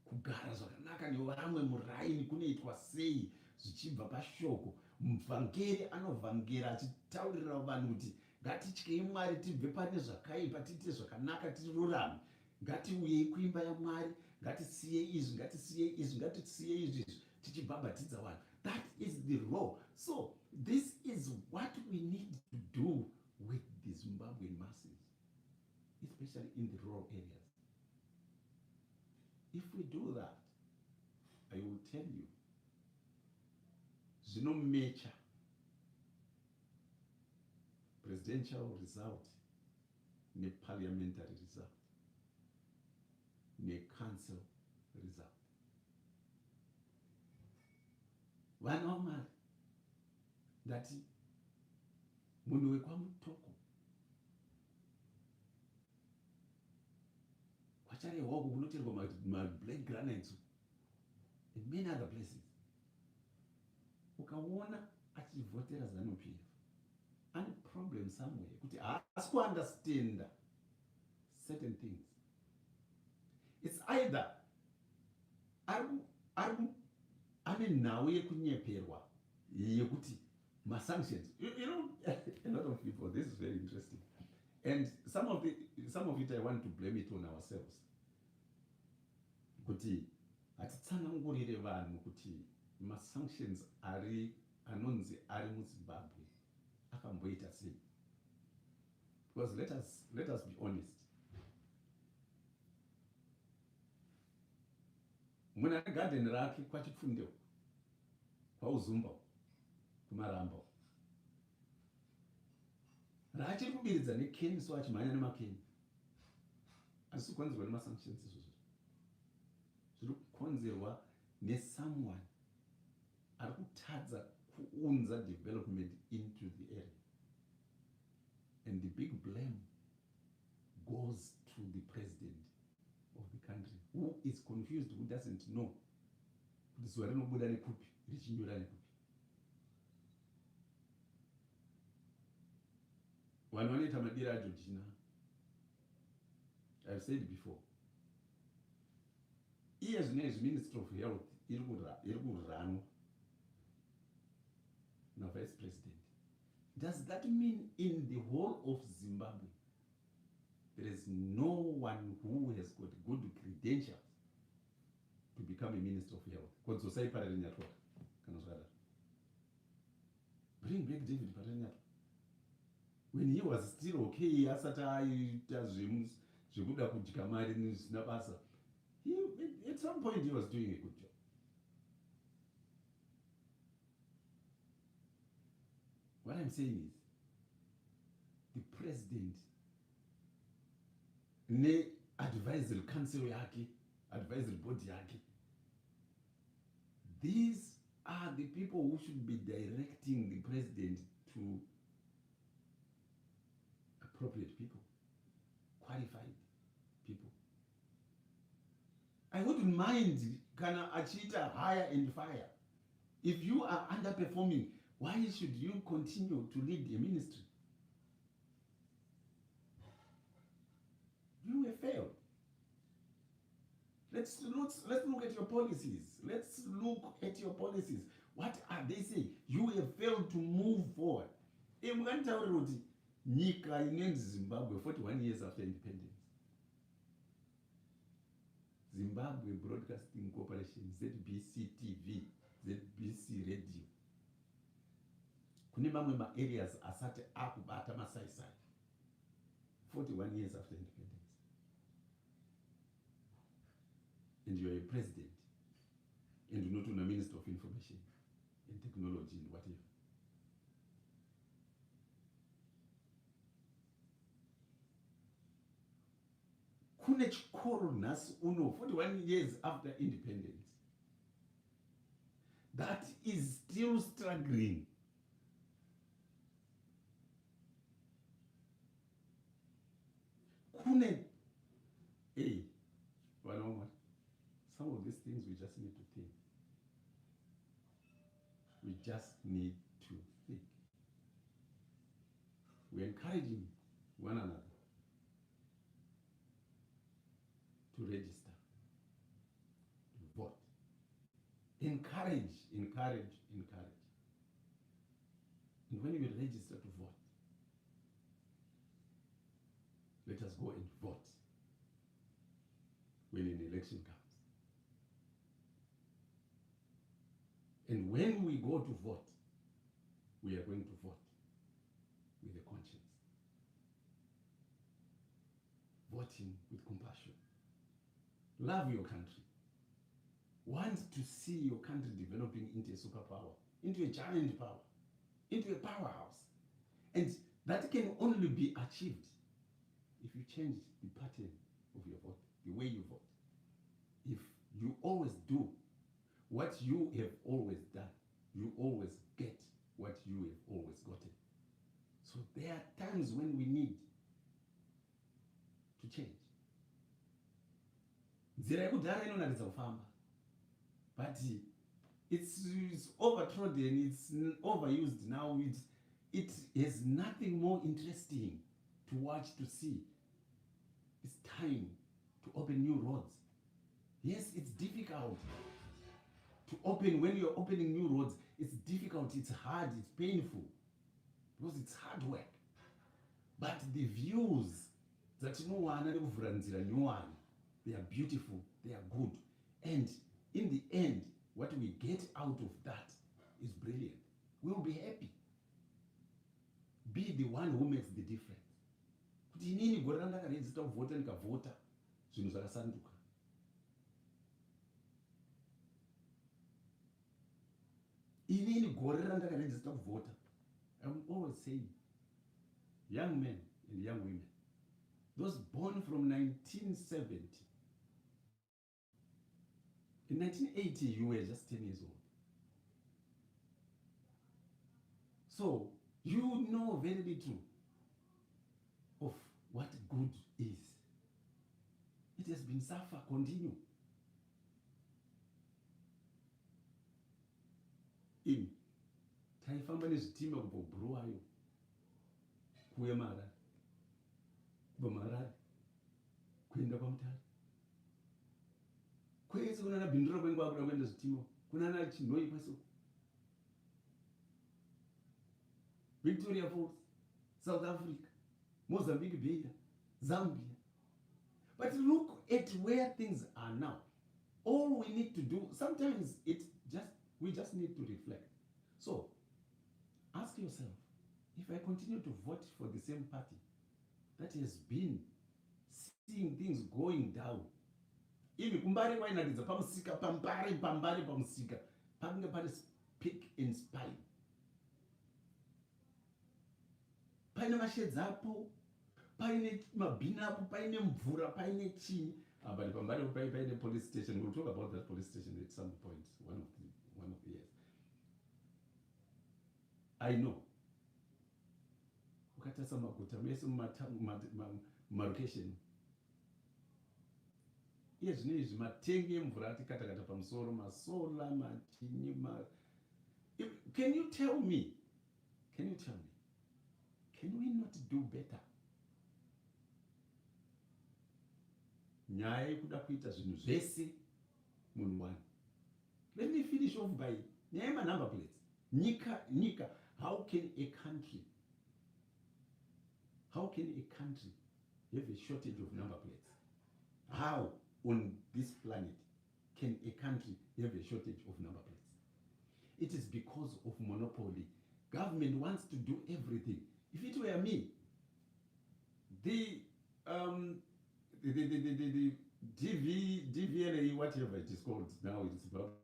Speaker 1: kugara zvakanaka nevamwe muraini kunoitwa sei zvichibva pashoko. Muvhangeri anovhangera achitaurira vanhu kuti ngatityei Mwari, tibve pane zvakaipa, tiite zvakanaka, tirurame, ngatiuyei kuimba yaMwari, ngatisiye izvi, ngatisiye izvi, ngatisiye izvi, tichibhabhatidza vanhu. That is the law. So this is what we need to do with the Zimbabwean masses, especially in the rural areas. If we do that, I will tell you, zvinomecha presidential result neparliamentary result necouncil result. Vana vaMwari ndati munhu wekwaMutoko kwacharehwa uko kunocherwa black granites and many other places. Ukaona achivhotera ZANU-PF ane problem somewhere kuti haasi kuunderstand certain things. It's either ane nhau yekunyeperwa yekuti sanctions. You know, a lot of people, this is very interesting. And some of it I want to blame it on ourselves. Kuti hatitsanangurire vanhu kuti sanctions anonzi ari muZimbabwe akamboita sei. Because let us be honest. Muna garden rake kwaChipfunde kwaUzumba kuMaramba raachiri kubiridza nekeni so achimhanya nemakeni asi kukonzerwa nemasanctions izvozvo zviri kukonzerwa nesomeone ari kutadza kuunza development into the area, and the big blame goes to the president of the country who is confused, who doesn't know kuti zuva rinobuda nekupi richinyura nekupi. Vanhu vanoita madiro aJochina, I've said before, iye zvinezvi Ministry of Health iri kuranwa naVice President. Does that mean in the whole of Zimbabwe there is no one who has got good credentials to become a Minister of Health? Kodzosai Pararinyatwa kana zvadaro. Bring back David Pararinyatwa. When he was still okay, asati aita zvekuda kudya mari nezvisina basa, at some point he was doing a good job. What I'm saying is, the president ne advisory council yake, advisory body yake, these are the people who should be directing the president to appropriate people, qualified people. I wouldn't mind kana achita hire and fire. If you are underperforming, why should you continue to lead a ministry? You have failed. Let's look at your policies. Let's look at your policies. What are they saying? You have failed to move forward. Nyika inenzi Zimbabwe 41 years after independence. Zimbabwe Broadcasting Corporation, ZBC TV, ZBC Radio. Kune mamwe ma-areas asati akubata masaisai 41 years after independence. And you are a president, and you're not a Minister of Information and Technology and whatever. Kune chikoro nhasi uno 41 years after independence that is still struggling. Kune, hey, some of these things we just need to think. We just need to think. We're encouraging one another to register, to vote. Encourage. And when you register to vote, let us go and vote when an election comes. And when we go to vote, we are going to vote with a conscience. Voting with compassion. Love your country. Want to see your country developing into a superpower. into a giant power, into a powerhouse. And that can only be achieved if you change the pattern of your vote, the way you vote. If you always do what you have always done, you always get what you have always gotten. So there are times when we need to change. Nzira yekudhara inonaridza kufamba, but it's overtrodden, it's overused now. It has nothing more interesting to watch, to see. It's time to open new roads. Yes, it's difficult to open. When you're opening new roads, it's difficult, it's hard, it's painful, because it's hard work. But the views that they are beautiful, they are good. And in the end, what we get out of that is brilliant. We'll be happy. Be the one who makes the difference. Kuti inini gore randakarejista kuvhota ndikavhota zvinhu zvakasanduka. Inini gore randakarejista kuvhota. I'm always saying, young men and young women, those born from 1970, in 1980 you were just 10 years old. So you know very little of what good is. It has been suffer, continue. In taifamba nezvitima kubva kubhuruwayo kuuya maharare, kubva maharare kuenda kwaMutare, kwese kunana bhindura kwenguva kuda kuenda zvitima, kunana chinhoi kwese, Victoria Falls, South Africa, Mozambique Bay, Zambia. But look at where things are now. All we need to do, sometimes we just need to reflect. So ask yourself, if I continue to vote for the same party that has been seeing things going down, imi kumbari kwainaridza pamusika, pambari pamusika pange pane spick and spine, paine mashedzi apo, paine mabhini apo, paine mvura, paine chii. But pambari paine police station. We'll talk about that police station at some point, one of the years. I know ukatasa maguta mese mumarokesheni iye zvino izvi matenge emvura ati katakata pamusoro, masola, machini, can you tell me, can we not do better? Nyaya yekuda kuita zvinhu zvese munhu wani. Let me finish off by nyaya yemanumber plates. Nyika, how can a country have a shortage of number plates? How on this planet can a country have a shortage of number plates? It is because of monopoly. Government wants to do everything. If it were me, the DVLA, whatever it is called now in Zimbabwe,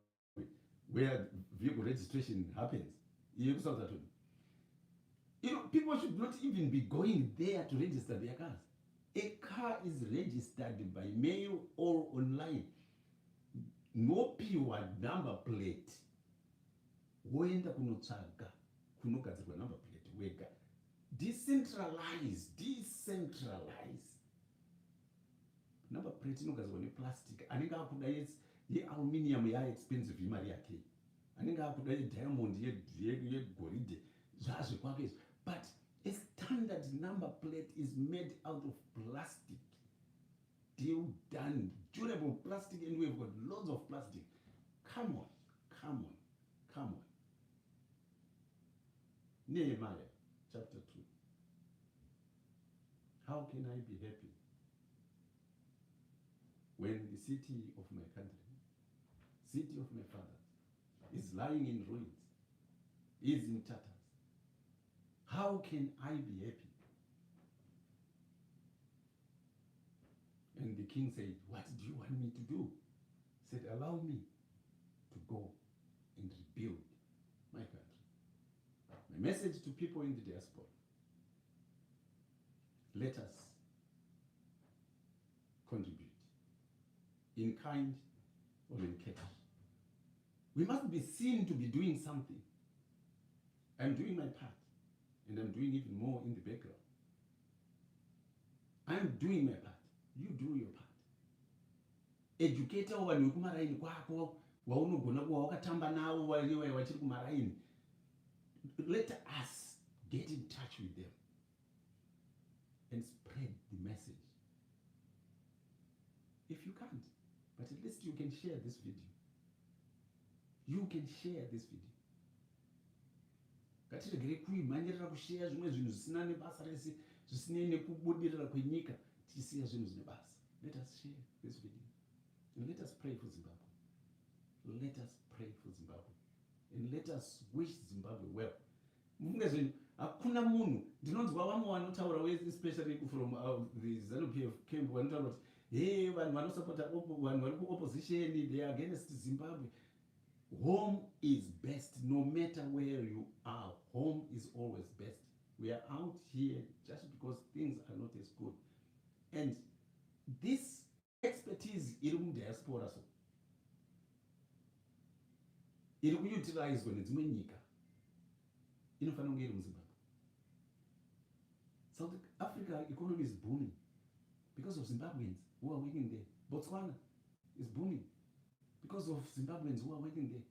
Speaker 1: where vehicle registration happens, people should not even be going there to register their cars. A car is registered by mail or online. No pure number plate. Woenda kunotsvaga kunogadzirwa number plate wega. Decentralize. Number plate inogadzirwa neplastic. Anenge akuda yealuminium expensive imari yake. Anenge akuda yediamond yegoridhe zvazvo kwake. But a standard number plate is made out of plastic. Deal done. Durable plastic, and we've got loads of plastic. Come on. Nehemiah chapter 2. How can I be happy when the city of my country, city of my fathers, is lying in ruins, is in tatters? How can I be happy? And the king said, what do you want me to do? He said, allow me to go and rebuild my country. My message to people in the diaspora: let us contribute in kind or in cash. We must be seen to be doing something. I'm doing my part, and I'm doing even more in the background. I'm doing my part. You do your part. Educator vanhu vekumaraini kwako waunogona kuva wakatamba navo vachiri kumaraini. Let us get in touch with them and spread the message. If you can't, but at least you can share this video. You can share this video. Ngatiregere kuimhanyirira kushare zvimwe zvinhu zvisina nebasa rese, zvisine nekubudirira kwenyika, tichisiya zvinhu zvine basa. Let us share this video. And let us pray for Zimbabwe. Let us pray for Zimbabwe. And let us wish Zimbabwe well. Mufunge zvenyu, hakuna munhu, ndinonzwa vamwe vanotaura, especially from the ZANU-PF camp, vanotaura kuti hey, vanhu vanosupporta vanhu vari kuopposition, they are against Zimbabwe. Home is best, no matter where you are. Home is always best. We are out here just because things are not as good. And this expertise iri mudiaspora so iri kuutiliswa nedzimwe nyika inofanira kunge iri muZimbabwe. South Africa economy is booming because of Zimbabweans who are working there. Botswana is booming because of Zimbabweans who are working there.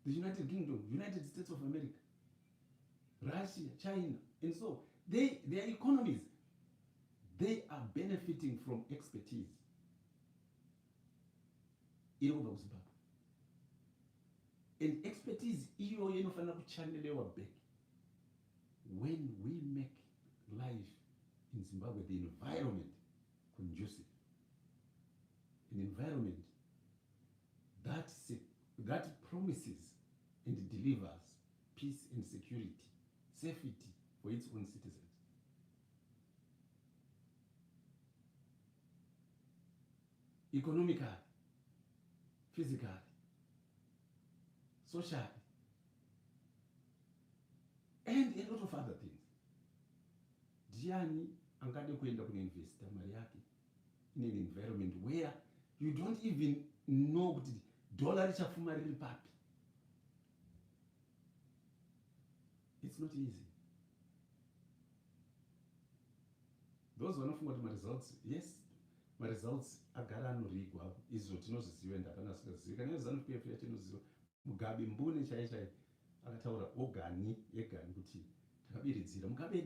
Speaker 1: The United Kingdom, United States of America, Russia, China, and so their economies, they are benefiting from expertise. Iri kubva kuZimbabwe. And expertise iyoyo inofanira kuchannelewa back. When we make life in Zimbabwe, the environment conducive, an environment that promises and delivers peace and security, safety for its own citizens. Economically, physically, socially, and a lot of other things. Ndiani angade kuenda kunoinvesta mari yake in an environment where you don't even know kuti dollar richafuma riri papi. It's not easy. Those vanofunga kuti results, yes, results agara anorigwa, izvo tinozviziva ende hapana asingazivi. Kana ZANU-PF yatinoziva, Mugabe Mbune chaiye akataura ogani yegani kuti takabiridzira. Mugabe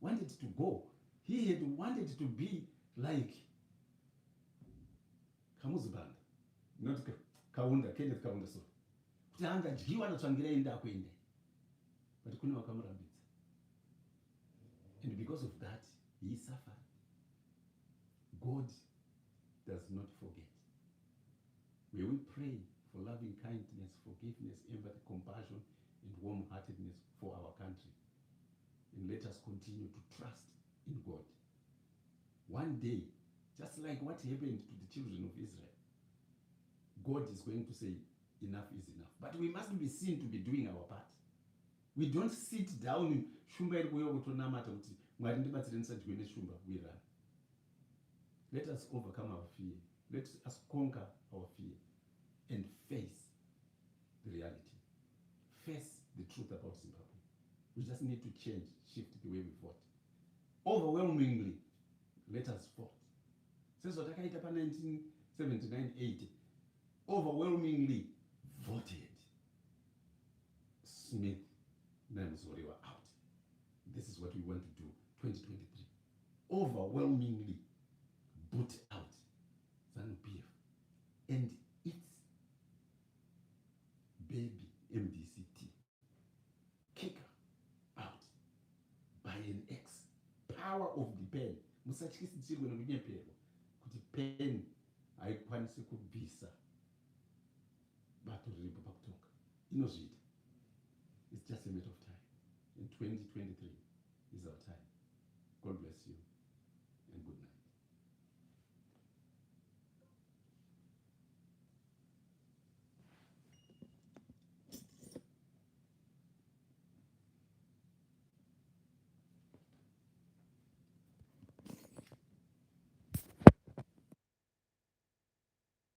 Speaker 1: wanted to go. He had wanted to be like Kamuzibanda, not Kaunda, Kenneth Kaunda, so kuti angadyiwa notsvangira enda kuenda, but kune vakamurambidza. And because of that, he suffered. God does not forget. May we pray for loving kindness, forgiveness, empathy, compassion, and warm-heartedness for our country. And let us continue to trust in God. One day, just like what happened to the children of Israel, God is going to say, enough is enough. But we must be seen to be doing our part. We don't sit down, shumba iri kuuya kutonamata kuti Mwari ndibatsire ndisadyiwe neshumba, we run. Let us overcome our fear. Let us conquer our fear and face the reality. Face the truth about Zimbabwe. We just need to change, shift the way we fought. Overwhelmingly, let us fight. Since what I pa 1979-80, overwhelmingly voted Smith Murehwa out. This is what we want to do, 2023. Overwhelmingly boot out ZANU-PF and its baby MDCT. Kick her out by an X. Power of the pen. Musatyisidzirwe nokunyepero kuti pen haikwanisi kubvisa bato riripo pakutonga. Inozvita. It's just a matter of time. And 2023 is our time.